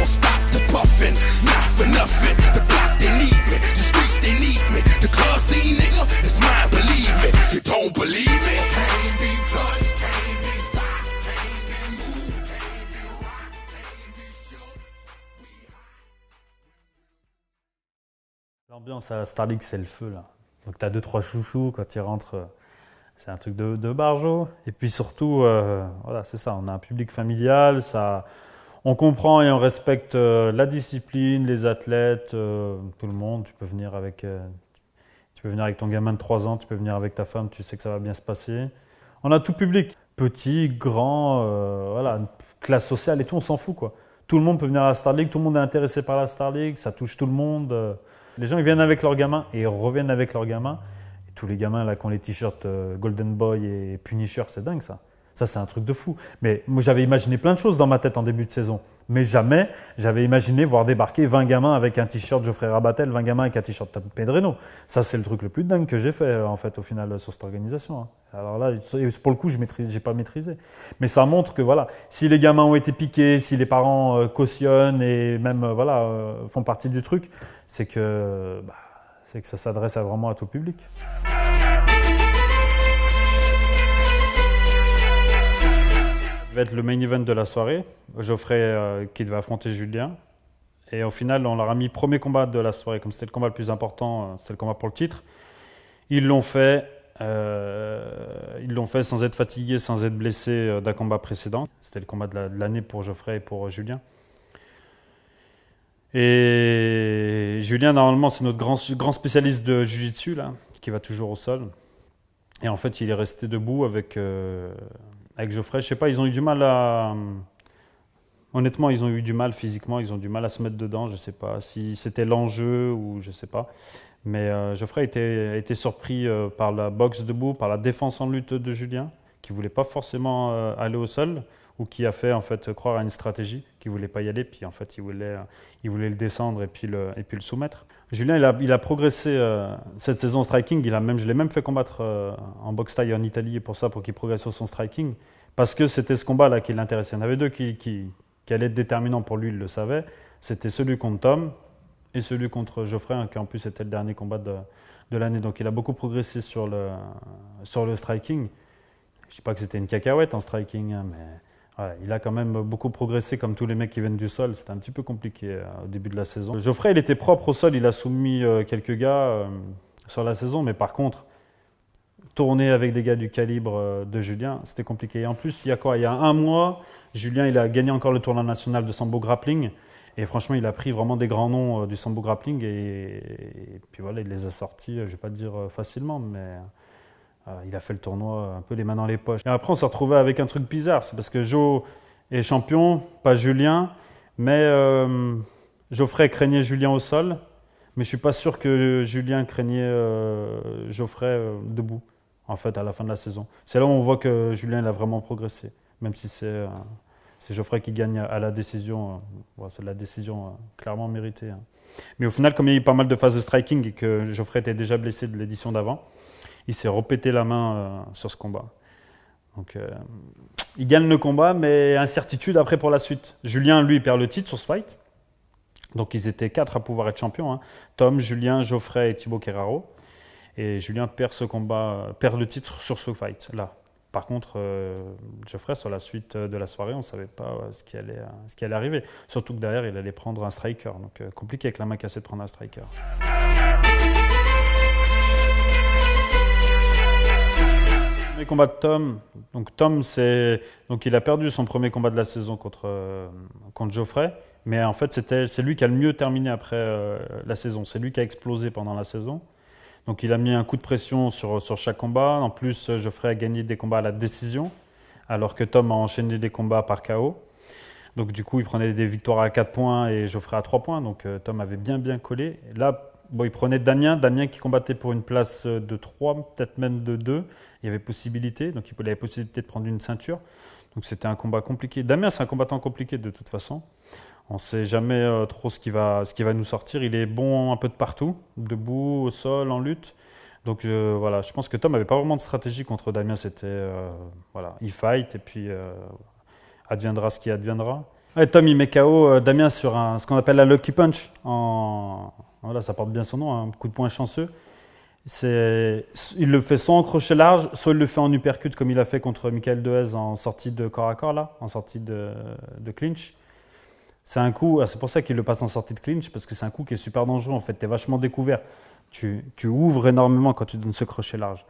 won't stop the puffin', not for nothing. The block they need me, the streets they need me. The club scene, nigga, it's mine, believe me. You don't believe me? Can't be touched, can't be stopped, can't be moved, can't be rocked, can't be shook. L'ambiance à Star League, c'est le feu là. Donc tu as 2-3 chouchous quand ils rentrent. C'est un truc de barjo. Et puis surtout, voilà, c'est ça, on a un public familial, ça, on comprend et on respecte la discipline, les athlètes, tout le monde. Tu peux venir avec ton gamin de 3 ans, tu peux venir avec ta femme, tu sais que ça va bien se passer. On a tout public, petit, grand, voilà, classe sociale et tout, on s'en fout quoi. Tout le monde peut venir à la Star League, tout le monde est intéressé par la Star League, ça touche tout le monde. Les gens ils viennent avec leurs gamins et ils reviennent avec leurs gamins. Tous les gamins là qui ont les t-shirts Golden Boy et Punisher, c'est dingue ça. Ça, c'est un truc de fou. Mais moi, j'avais imaginé plein de choses dans ma tête en début de saison. Mais jamais j'avais imaginé voir débarquer 20 gamins avec un t-shirt Geoffrey Rabatel, 20 gamins avec un t-shirt Pedreno. Ça, c'est le truc le plus dingue que j'ai fait en fait au final sur cette organisation. Alors là, pour le coup, je n'ai pas maîtrisé. Mais ça montre que voilà, si les gamins ont été piqués, si les parents cautionnent et même font partie du truc, c'est que ça s'adresse vraiment à tout public. Ça devait être le main event de la soirée. Geoffrey qui devait affronter Julien. Et au final, on leur a mis premier combat de la soirée. Comme c'était le combat le plus important, c'était le combat pour le titre. Ils l'ont fait sans être fatigués, sans être blessés d'un combat précédent. C'était le combat de l'année pour Geoffrey et pour Julien. Et Julien, normalement, c'est notre grand spécialiste de Jiu-Jitsu, là, qui va toujours au sol. Et en fait, il est resté debout avec Geoffrey. Je sais pas, ils ont eu du mal à... Honnêtement, ils ont eu du mal physiquement, ils ont du mal à se mettre dedans. Je sais pas si c'était l'enjeu ou je sais pas. Mais Geoffrey a été surpris par la boxe debout, par la défense en lutte de Julien, qui voulait pas forcément aller au sol, ou qui a fait en fait croire à une stratégie, qui voulait pas y aller, puis en fait il voulait le descendre et puis le soumettre. Julien il a progressé cette saison en striking, je l'ai même fait combattre en boxe thaï en Italie pour qu'il progresse sur son striking, parce que c'était ce combat là qui l'intéressait. Il y en avait deux qui allaient être déterminants pour lui, il le savait, c'était celui contre Tom et celui contre Geoffrey, qui en plus était le dernier combat de l'année. Donc il a beaucoup progressé sur le striking. Je ne dis pas que c'était une cacahuète en striking, mais ouais, il a quand même beaucoup progressé comme tous les mecs qui viennent du sol. C'était un petit peu compliqué au début de la saison. Geoffrey, il était propre au sol, il a soumis quelques gars sur la saison, mais par contre, tourner avec des gars du calibre de Julien, c'était compliqué. Et en plus, il y a un mois, Julien il a gagné encore le tournoi national de Sambo Grappling. Et franchement, il a pris vraiment des grands noms du Sambo Grappling et puis voilà, il les a sortis, je ne vais pas dire facilement, mais il a fait le tournoi un peu les mains dans les poches. Et après, on s'est retrouvé avec un truc bizarre, c'est parce que Joe est champion, pas Julien, mais Geoffrey craignait Julien au sol, mais je ne suis pas sûr que Julien craignait Geoffrey debout, en fait, à la fin de la saison. C'est là où on voit que Julien il a vraiment progressé, même si c'est Geoffrey qui gagne à la décision. C'est la décision clairement méritée. Mais au final, comme il y a eu pas mal de phases de striking et que Geoffrey était déjà blessé de l'édition d'avant, il s'est repété la main sur ce combat. Donc, il gagne le combat, mais incertitude après pour la suite. Julien, lui, perd le titre sur ce fight. Donc, ils étaient 4 à pouvoir être champions. Tom, Julien, Geoffrey et Thibaut Kerraro. Et Julien perd ce combat, perd le titre sur ce fight-là. Par contre, Geoffrey, sur la suite de la soirée, on ne savait pas ce qui allait arriver. Surtout que derrière, il allait prendre un striker. Donc, compliqué avec la main cassée de prendre un striker. Le combat de Tom. Donc, Tom, il a perdu son premier combat de la saison contre Geoffrey. Mais en fait, c'est lui qui a le mieux terminé après la saison. C'est lui qui a explosé pendant la saison. Donc il a mis un coup de pression sur chaque combat. En plus, Geoffrey a gagné des combats à la décision, alors que Tom a enchaîné des combats par KO. Donc du coup, il prenait des victoires à 4 points et Geoffrey à 3 points. Donc Tom avait bien collé. Et là, il prenait Damien qui combattait pour une place de 3, peut-être même de 2. Il y avait possibilité, donc il avait possibilité de prendre une ceinture. Donc c'était un combat compliqué. Damien, c'est un combattant compliqué de toute façon. On ne sait jamais trop ce qui va nous sortir. Il est bon un peu de partout, debout, au sol, en lutte. Donc voilà, je pense que Tom n'avait pas vraiment de stratégie contre Damien. C'était il fight et puis adviendra ce qui adviendra. Ouais, Tom, il met KO Damien sur ce qu'on appelle la lucky punch. Voilà, ça porte bien son nom, un coup de poing chanceux. Il le fait soit en crochet large, soit il le fait en uppercut comme il a fait contre Michael Dehez en sortie de corps à corps, là, en sortie de clinch. C'est un coup, c'est pour ça qu'il le passe en sortie de clinch, parce que c'est un coup qui est super dangereux en fait. Tu es vachement découvert. Tu ouvres énormément quand tu donnes ce crochet large.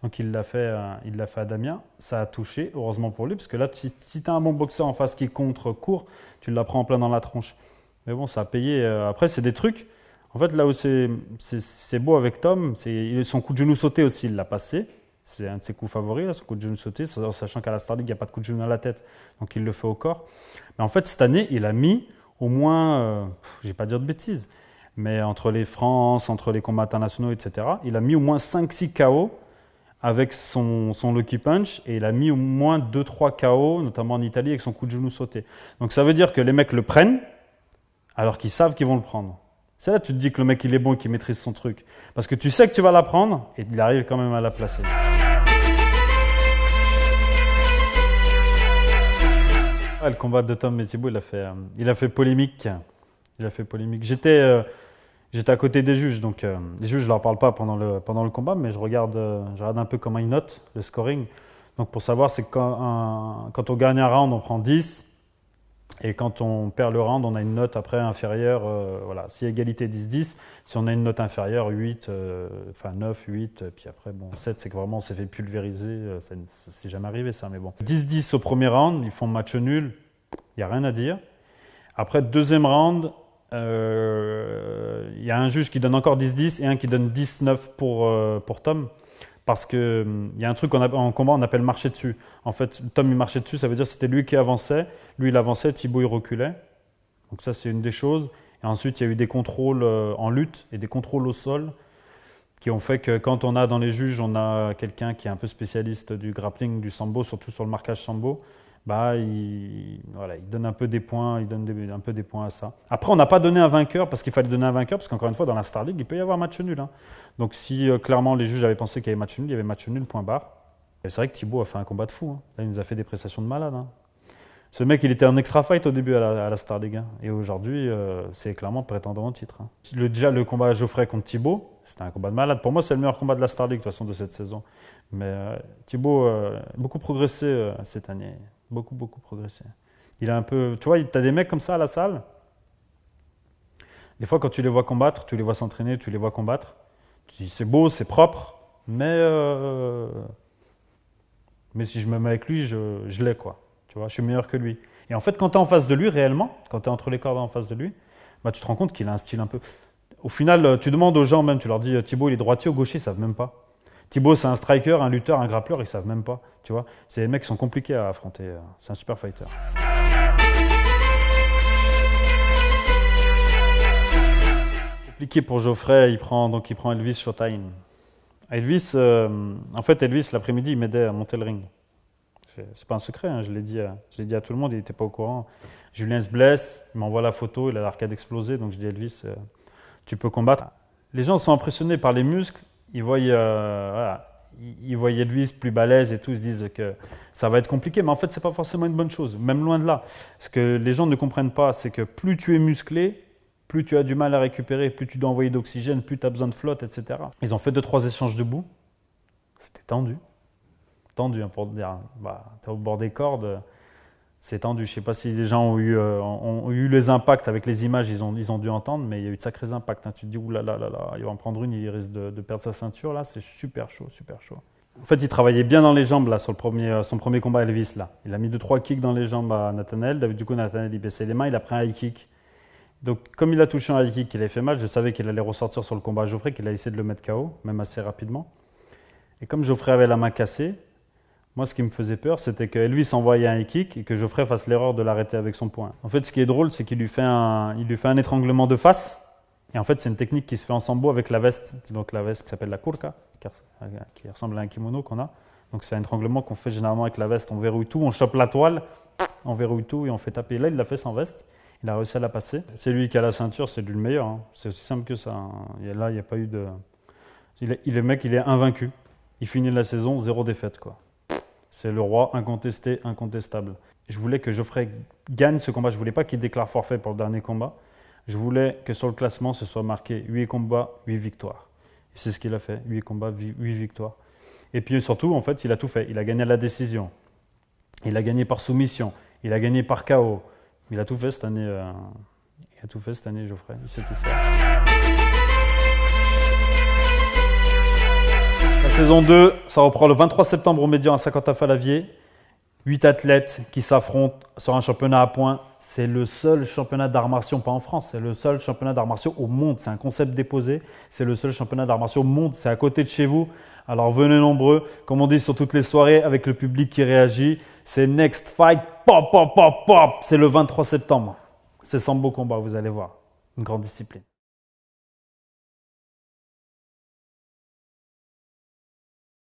Donc il l'a fait à Damien. Ça a touché, heureusement pour lui, parce que là, si tu as un bon boxeur en face qui contre court, tu la prends en plein dans la tronche. Mais bon, ça a payé. Après, c'est des trucs. En fait, là où c'est beau avec Tom, son coup de genou sauté aussi, il l'a passé. C'est un de ses coups favoris, là, son coup de genou sauté, sachant qu'à la Star League, il n'y a pas de coup de genou à la tête. Donc il le fait au corps. Mais en fait, cette année, il a mis au moins, je ne vais pas dire de bêtises, mais entre les France, entre les combats internationaux, etc., il a mis au moins 5-6 KO avec son lucky punch et il a mis au moins 2-3 KO, notamment en Italie, avec son coup de genou sauté. Donc ça veut dire que les mecs le prennent alors qu'ils savent qu'ils vont le prendre. C'est là que tu te dis que le mec il est bon et qu'il maîtrise son truc. Parce que tu sais que tu vas la prendre et il arrive quand même à la placer. Le combat de Tom et Thibaut, il a fait polémique. J'étais à côté des juges, donc les juges, je leur parle pas pendant le combat, mais je regarde un peu comment ils notent le scoring. Donc pour savoir, c'est que quand on gagne un round, on prend 10, et quand on perd le round, on a une note après inférieure. Voilà, si égalité 10-10, si on a une note inférieure, 8, 9, 8, puis après, bon, 7, c'est que vraiment on s'est fait pulvériser. C'est jamais arrivé ça, mais bon. 10-10 au premier round, ils font match nul, il n'y a rien à dire. Après, deuxième round, il y a un juge qui donne encore 10-10 et un qui donne 10-9 pour Tom. Parce qu'il y a un truc en combat, on appelle marcher dessus. En fait, Tom, il marchait dessus, ça veut dire que c'était lui qui avançait. Lui, il avançait, Thibaut, il reculait. Donc ça, c'est une des choses. Et ensuite, il y a eu des contrôles en lutte et des contrôles au sol qui ont fait que quand on a dans les juges, on a quelqu'un qui est un peu spécialiste du grappling, du sambo, surtout sur le marquage sambo, il donne un peu des points, un peu des points à ça. Après, on n'a pas donné un vainqueur parce qu'il fallait donner un vainqueur parce qu'encore une fois, dans la Star League, il peut y avoir match nul. Hein. Donc si clairement les juges avaient pensé qu'il y avait match nul, il y avait match nul, point barre. Et c'est vrai que Thibaut a fait un combat de fou. Hein. Là, il nous a fait des prestations de malade. Hein. Ce mec, il était en extra fight au début à la Star League. Hein. Et aujourd'hui, c'est clairement prétendant au titre. Hein. Déjà, le combat à Geoffrey contre Thibaut, c'était un combat de malade. Pour moi, c'est le meilleur combat de la Star League de toute façon de cette saison. Mais Thibaut a beaucoup progressé cette année. Beaucoup progressé. Il a un peu. Tu vois, tu as des mecs comme ça à la salle. Des fois, quand tu les vois combattre, tu les vois s'entraîner, tu les vois combattre, tu dis c'est beau, c'est propre, mais si je me mets avec lui, je l'ai quoi. Tu vois, je suis meilleur que lui. Et en fait, quand tu es en face de lui réellement, quand tu es entre les cordes en face de lui, tu te rends compte qu'il a un style un peu. Au final, tu demandes aux gens même, tu leur dis Thibaut, il est droitier ou gaucher, ils savent même pas. Thibaut, c'est un striker, un lutteur, un grappleur, ils savent même pas. Tu vois, c'est des mecs qui sont compliqués à affronter. C'est un super fighter. Compliqué pour Geoffrey, il prend Elvis Showtime. Elvis, en fait, Elvis l'après-midi, il m'aidait à monter le ring. C'est pas un secret, hein, je l'ai dit à tout le monde, il n'était pas au courant. Julien se blesse, il m'envoie la photo, il a l'arcade explosé, donc je dis Elvis, tu peux combattre. Les gens sont impressionnés par les muscles, ils voient Elvis plus balèze et tout, ils se disent que ça va être compliqué, mais en fait, c'est pas forcément une bonne chose, même loin de là. Ce que les gens ne comprennent pas, c'est que plus tu es musclé, plus tu as du mal à récupérer, plus tu dois envoyer d'oxygène, plus tu as besoin de flotte, etc. Ils ont fait 2-3 échanges debout, c'était tendu. Tendu, hein, pour te dire, tu es au bord des cordes, c'est tendu. Je ne sais pas si les gens ont eu les impacts avec les images, ils ont dû entendre, mais il y a eu de sacrés impacts. Hein. Tu te dis, oulala, il va en prendre une, il risque de perdre sa ceinture. Là, c'est super chaud, super chaud. En fait, il travaillait bien dans les jambes là, sur son premier combat Elvis. Là. Il a mis 2-3 kicks dans les jambes à Nathanael. Du coup, Nathanael, il baissait les mains, il a pris un high kick. Donc, comme il a touché un high kick, qu'il avait fait mal, je savais qu'il allait ressortir sur le combat à Geoffrey, qu'il a essayé de le mettre KO, même assez rapidement. Et comme Geoffrey avait la main cassée, moi, ce qui me faisait peur, c'était que Elvis envoyait un high kick et que Geoffrey fasse l'erreur de l'arrêter avec son poing. En fait, ce qui est drôle, c'est qu'il lui fait un étranglement de face. Et en fait, c'est une technique qui se fait en sambo avec la veste. Donc, la veste qui s'appelle la kurka, qui ressemble à un kimono qu'on a. Donc, c'est un étranglement qu'on fait généralement avec la veste. On verrouille tout, on chope la toile, on verrouille tout et on fait taper. Là, il l'a fait sans veste. Il a réussi à la passer. C'est lui qui a la ceinture, c'est lui le meilleur. Hein. C'est aussi simple que ça. Hein. Là, il n'y a pas eu de. Le mec, il est invaincu. Il finit la saison, 0 défaite, quoi. C'est le roi incontesté, incontestable. Je voulais que Geoffrey gagne ce combat. Je ne voulais pas qu'il déclare forfait pour le dernier combat. Je voulais que sur le classement, ce soit marqué 8 combats, 8 victoires. Et c'est ce qu'il a fait. 8 combats, 8 victoires. Et puis surtout, en fait, il a tout fait. Il a gagné à la décision. Il a gagné par soumission. Il a gagné par KO. Il a tout fait cette année. Il a tout fait cette année, Geoffrey. Il sait tout faire. La saison 2, ça reprend le 23 septembre au Médian à Saint-Quentin-Fallavier. 8 athlètes qui s'affrontent sur un championnat à points. C'est le seul championnat d'arts martiaux, pas en France, c'est le seul championnat d'arts martiaux au monde. C'est un concept déposé. C'est le seul championnat d'arts martiaux au monde. C'est à côté de chez vous. Alors venez nombreux, comme on dit sur toutes les soirées, avec le public qui réagit. C'est Next Fight, pop, pop, pop, pop. C'est le 23 septembre. C'est Sambo Combat, vous allez voir. Une grande discipline.